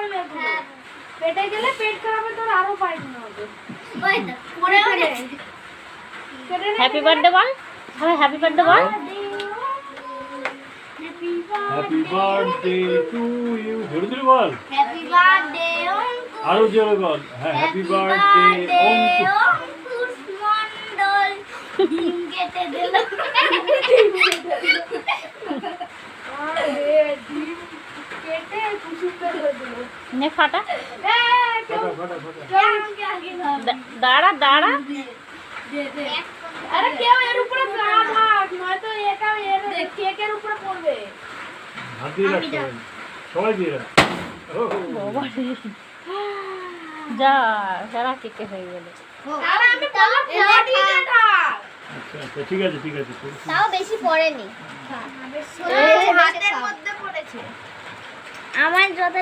পড়বে পেটে গেলে পেট খারাপ হবে, তোর আরো পায়খানা হবে। হ্যাপি বার্থডে বল, সবাই হ্যাপি বার্থডে বল। হ্যাপি বার্থডে টু ইউ, জোরে জোরে বল। হ্যাপি বার্থডে আরো জোরে বল। হ্যাঁ, হ্যাপি বার্থডে অঙ্কুশ। অঙ্কুশ মন্ডল। ডিম কেটে দিল। আরে ডিম কেটে কুসুম করে দিল। নে ফাটা, ফাটা ফাটা ফাটা। দাঁড়া দাঁড়া। আরে কেউ এর উপরে দাঁড়া থাক, নয়তো এটা এর কেকের উপরে পড়বে। হাত দিয়ে রাখতে হবে, সবাই দিয়ে রাখ। বাবা রে। যা সারা কেকে হয়ে গেল। আরে আমি বললাম ফাটি দে থাক। আচ্ছা আচ্ছা, ঠিক আছে ঠিক আছে। তাও বেশি পড়েনি। হাতের মধ্যে পড়েছে। আমার যত